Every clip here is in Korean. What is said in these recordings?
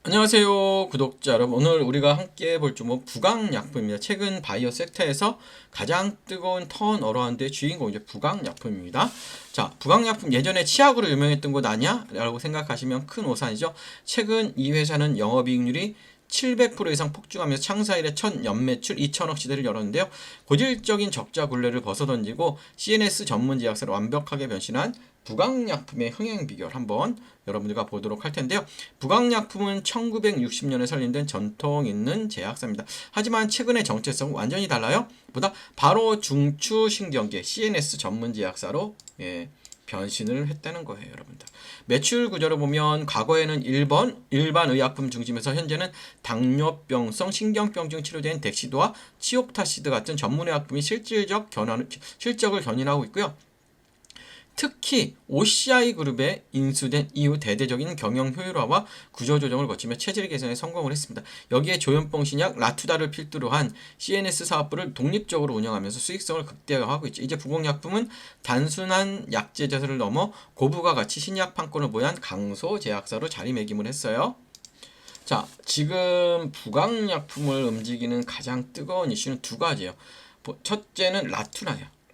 안녕하세요 구독자 여러분. 오늘 우리가 함께 볼 종목 부강약품입니다. 최근 바이오 섹터에서 가장 뜨거운 턴어라운드의 주인공 이제 부강약품입니다. 자, 부강약품 예전에 치약으로 유명했던 곳 아니야? 라고 생각하시면 큰 오산이죠. 최근 이 회사는 영업이익률이 700% 이상 폭증하면서 창사 일에 첫 연매출 2천억 시대를 열었는데요. 고질적인 적자 굴레를 벗어던지고 CNS 전문 제약사로 완벽하게 변신한 부강약품의 흥행 비결 한번 여러분들과 보도록 할 텐데요. 부강약품은 1960년에 설립된 전통 있는 제약사입니다. 하지만 최근의 정체성은 완전히 달라요. 보다 바로 중추신경계 CNS 전문 제약사로 변신을 했다는 거예요, 여러분들. 매출 구조를 보면 과거에는 일반 의약품 중심에서 현재는 당뇨병성 신경병증 치료된 덱시도와 치옥타시드 같은 전문 의약품이 실적을 견인하고 있고요. 특히 OCI 그룹에 인수된 이후 대대적인 경영 효율화와 구조 조정을 거치며 체질 개선에 성공을 했습니다. 여기에 조현병 신약 라투다를 필두로 한 CNS 사업부를 독립적으로 운영하면서 수익성을 극대화하고 있죠. 이제 부공약품은 단순한 약제 제서를 넘어 고부가 가치 신약 판권을 보유한 강소 제약사로 자리매김을 했어요. 자, 지금 부강약품을 움직이는 가장 뜨거운 이슈는 두 가지예요. 첫째는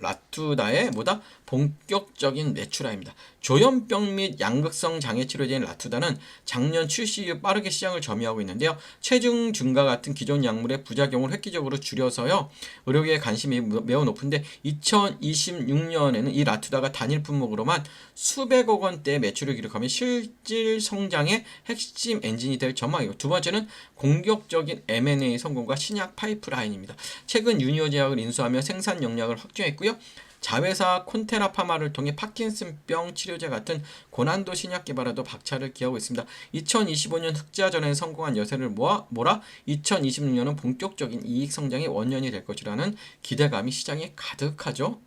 라투다의 뭐다? 본격적인 매출화입니다. 조현병 및 양극성 장애 치료제인 라투다는 작년 출시 이후 빠르게 시장을 점유하고 있는데요. 체중 증가 같은 기존 약물의 부작용을 획기적으로 줄여서요. 의료계의 관심이 매우 높은데 2026년에는 이 라투다가 단일 품목으로만 수백억 원대의 매출을 기록하며 실질 성장의 핵심 엔진이 될 전망이고, 두 번째는 공격적인 M&A 성공과 신약 파이프라인입니다. 최근 유니오제약을 인수하며 생산 역량을 확충했고요. 자회사 콘테라 파마를 통해 파킨슨병 치료제 같은 고난도 신약 개발에도 박차를 기하고 있습니다. 2025년 흑자전에 성공한 여세를 몰아 2026년은 본격적인 이익 성장의 원년이 될 것이라는 기대감이 시장에 가득하죠.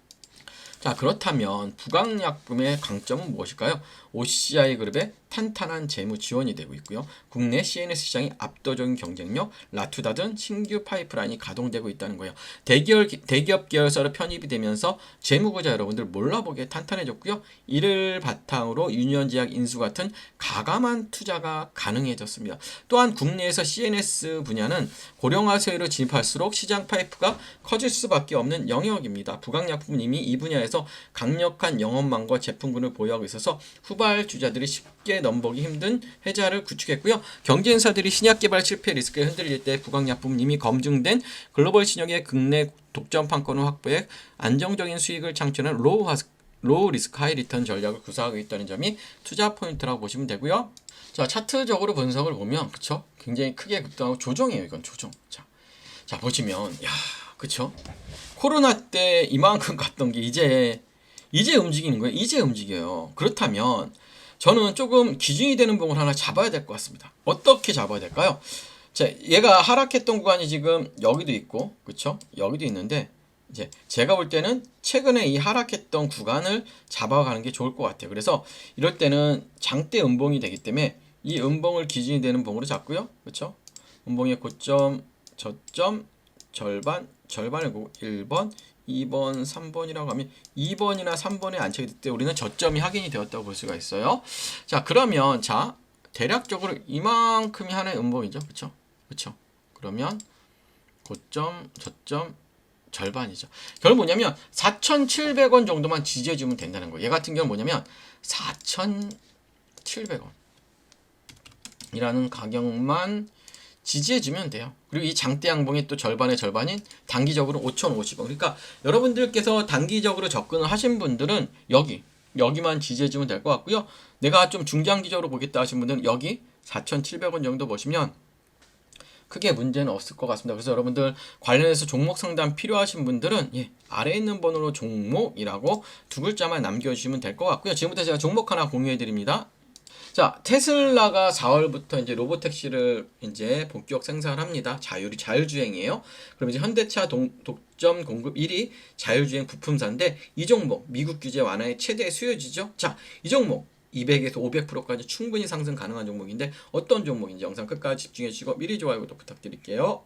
자, 그렇다면 부강약품의 강점은 무엇일까요? OCI 그룹의 탄탄한 재무 지원이 되고 있고요. 국내 CNS 시장의 압도적인 경쟁력, 라투다 등 신규 파이프라인이 가동되고 있다는 거예요. 대기업 계열사로 편입이 되면서 재무구자 여러분들 몰라보게 탄탄해졌고요. 이를 바탕으로 유니온제약 인수 같은 가감한 투자가 가능해졌습니다. 또한 국내에서 CNS 분야는 고령화 세대로 진입할수록 시장 파이프가 커질 수밖에 없는 영역입니다. 부강약품은 이미 이 분야에서 강력한 영업망과 제품군을 보유하고 있어서 후발주자들이 쉽게 넘보기 힘든 회자를 구축했고요. 경쟁사들이 신약 개발 실패 리스크에 흔들릴 때 부강약품은 이미 검증된 글로벌 신약의 국내 독점 판권을 확보해 안정적인 수익을 창출하는 로우 리스크 하이 리턴 전략을 구사하고 있다는 점이 투자 포인트라고 보시면 되고요. 자, 차트적으로 분석을 보면 그쵸? 굉장히 크게 급등하고 조정이에요. 이건 조정. 자 보시면 그쵸? 코로나 때 이만큼 갔던 게 이제 움직이는 거예요. 이제 움직여요. 그렇다면 저는 조금 기준이 되는 봉을 하나 잡아야 될 것 같습니다. 어떻게 잡아야 될까요? 자, 얘가 하락했던 구간이 지금 여기도 있고, 그쵸? 여기도 있는데, 이제 제가 볼 때는 최근에 이 하락했던 구간을 잡아가는 게 좋을 것 같아요. 그래서 이럴 때는 장대 음봉이 되기 때문에 이 음봉을 기준이 되는 봉으로 잡고요. 그쵸? 음봉의 고점, 저점, 절반을 보고 1번, 2번, 3번이라고 하면 2번이나 3번에 안착이 됐을 때 우리는 저점이 확인이 되었다고 볼 수가 있어요. 자, 그러면 대략적으로 이만큼이 하나의 음봉이죠. 그쵸? 그러면 고점, 저점, 절반이죠. 결국 뭐냐면 4,700원 정도만 지지해주면 된다는 거예요. 얘 같은 경우는 뭐냐면 4,700원 이라는 가격만 지지해주면 돼요. 그리고 이 장대 양봉의 또 절반의 절반인 단기적으로 5,050원. 그러니까 여러분들께서 단기적으로 접근을 하신 분들은 여기만 지지해주면 될 것 같고요. 내가 좀 중장기적으로 보겠다 하신 분들은 여기 4,700원 정도 보시면 크게 문제는 없을 것 같습니다. 그래서 여러분들 관련해서 종목 상담 필요하신 분들은 아래에 있는 번호로 종목이라고 두 글자만 남겨주시면 될 것 같고요. 지금부터 제가 종목 하나 공유해 드립니다. 자, 테슬라가 4월부터 이제 로보택시를 이제 본격 생산을 합니다. 자율주행이에요. 그럼 이제 현대차 독점 공급 1위 자율주행 부품사인데 이 종목 미국 규제 완화의 최대 수요지죠. 자, 이 종목 200에서 500%까지 충분히 상승 가능한 종목인데 어떤 종목인지 영상 끝까지 집중해 주시고 미리 좋아요, 구독 부탁드릴게요.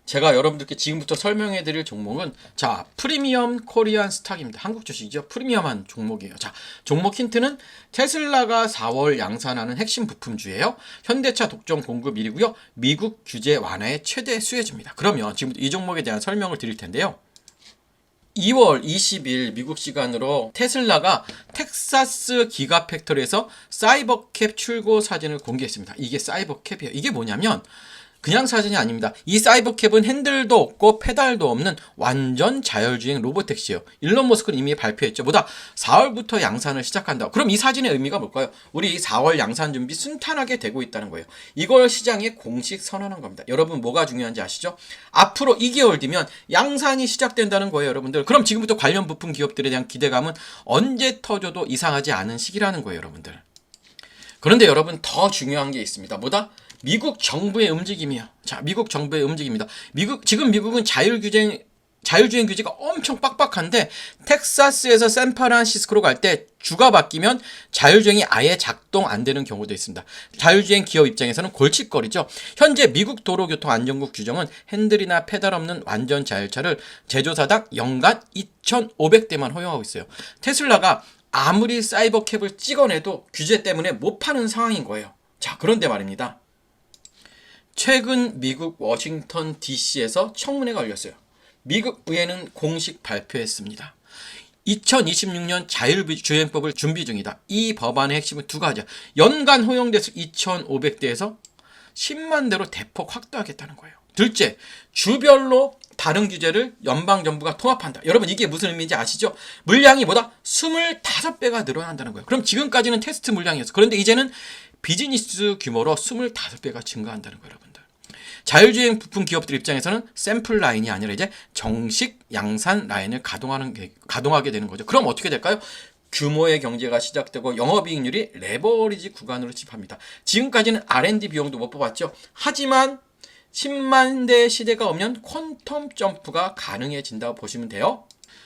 제가 여러분들께 지금부터 설명해 드릴 종목은 자, 프리미엄 코리안 스탁입니다. 한국 주식이죠. 프리미엄한 종목이에요. 자, 종목 힌트는 테슬라가 4월 양산하는 핵심 부품주예요. 현대차 독점 공급 1위고요. 미국 규제 완화의 최대 수혜주입니다. 그러면 지금부터 이 종목에 대한 설명을 드릴 텐데요. 2월 20일 미국 시간으로 테슬라가 텍사스 기가팩토리에서 사이버캡 출고 사진을 공개했습니다. 이게 사이버캡이에요. 이게 뭐냐면 그냥 사진이 아닙니다. 이 사이버캡은 핸들도 없고 페달도 없는 완전 자율주행 로봇택시예요. 일론 머스크는 이미 발표했죠. 뭐다? 4월부터 양산을 시작한다. 그럼 이 사진의 의미가 뭘까요? 우리 4월 양산 준비 순탄하게 되고 있다는 거예요. 이걸 시장에 공식 선언한 겁니다. 여러분 뭐가 중요한지 아시죠? 앞으로 2개월 뒤면 양산이 시작된다는 거예요, 여러분들. 그럼 지금부터 관련 부품 기업들에 대한 기대감은 언제 터져도 이상하지 않은 시기라는 거예요, 여러분들. 그런데 여러분 더 중요한 게 있습니다. 뭐다? 미국 정부의 움직임이요. 자, 미국 정부의 움직임입니다. 지금 미국은 자율주행 규제가 엄청 빡빡한데 텍사스에서 샌프란시스코로 갈 때 주가 바뀌면 자율주행이 아예 작동 안 되는 경우도 있습니다. 자율주행 기업 입장에서는 골칫거리죠. 현재 미국 도로교통안전국 규정은 핸들이나 페달 없는 완전 자율차를 제조사당 연간 2,500대만 허용하고 있어요. 테슬라가 아무리 사이버캡을 찍어내도 규제 때문에 못 파는 상황인 거예요. 자, 그런데 말입니다. 최근 미국 워싱턴 DC에서 청문회가 열렸어요. 미국 의회는 공식 발표했습니다. 2026년 자율주행법을 준비 중이다. 이 법안의 핵심은 두 가지야. 연간 허용대수 2,500대에서 10만 대로 대폭 확대하겠다는 거예요. 둘째, 주별로 다른 규제를 연방정부가 통합한다. 여러분 이게 무슨 의미인지 아시죠? 물량이 뭐다? 25배가 늘어난다는 거예요. 그럼 지금까지는 테스트 물량이었어. 그런데 이제는 비즈니스 규모로 25배가 증가한다는 거예요, 여러분들. 자율주행 부품 기업들 입장에서는 샘플 라인이 아니라 이제 정식 양산 라인을 가동하게 되는 거죠. 그럼 어떻게 될까요? 규모의 경제가 시작되고 영업이익률이 레버리지 구간으로 집합니다. 지금까지는 R&D 비용도 못 뽑았죠. 하지만 10만 대 시대가 오면 퀀텀 점프가 가능해진다고 보시면 돼요.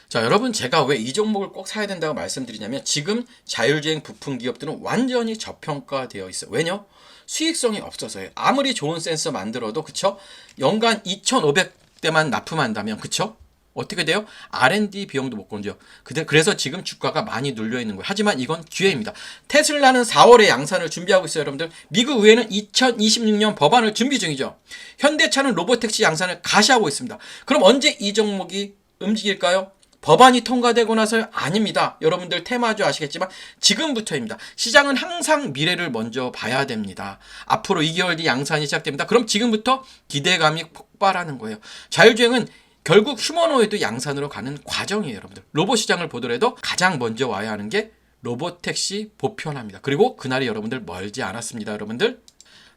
자, 여러분 제가 왜 이 종목을 꼭 사야 된다고 말씀드리냐면 지금 자율주행 부품 기업들은 완전히 저평가되어 있어요. 왜냐? 수익성이 없어서요. 아무리 좋은 센서 만들어도 그쵸? 연간 2,500대만 납품한다면 그쵸? 어떻게 돼요? R&D 비용도 못 건져. 그래서 지금 주가가 많이 눌려 있는 거예요. 하지만 이건 기회입니다. 테슬라는 4월에 양산을 준비하고 있어요, 여러분들. 미국 의회는 2026년 법안을 준비 중이죠. 현대차는 로봇택시 양산을 가시하고 있습니다. 그럼 언제 이 종목이 움직일까요? 법안이 통과되고 나서요? 아닙니다. 여러분들 테마주 아시겠지만 지금부터입니다. 시장은 항상 미래를 먼저 봐야 됩니다. 앞으로 2개월 뒤 양산이 시작됩니다. 그럼 지금부터 기대감이 폭발하는 거예요. 자율주행은 결국 휴머노이드 양산으로 가는 과정이에요, 여러분들. 로봇 시장을 보더라도 가장 먼저 와야 하는 게 로봇택시 보편화입니다. 그리고 그날이 여러분들 멀지 않았습니다, 여러분들.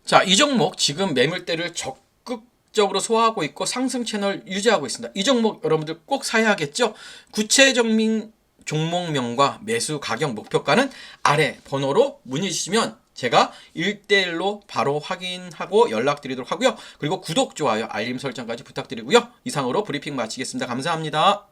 자, 이 종목 지금 매물대를 적극적으로 소화하고 있고 상승 채널 유지하고 있습니다. 이 종목 여러분들 꼭 사야겠죠? 구체적인 종목명과 매수 가격 목표가는 아래 번호로 문의 주시면 제가 1대1로 바로 확인하고 연락드리도록 하고요. 그리고 구독, 좋아요, 알림 설정까지 부탁드리고요. 이상으로 브리핑 마치겠습니다. 감사합니다.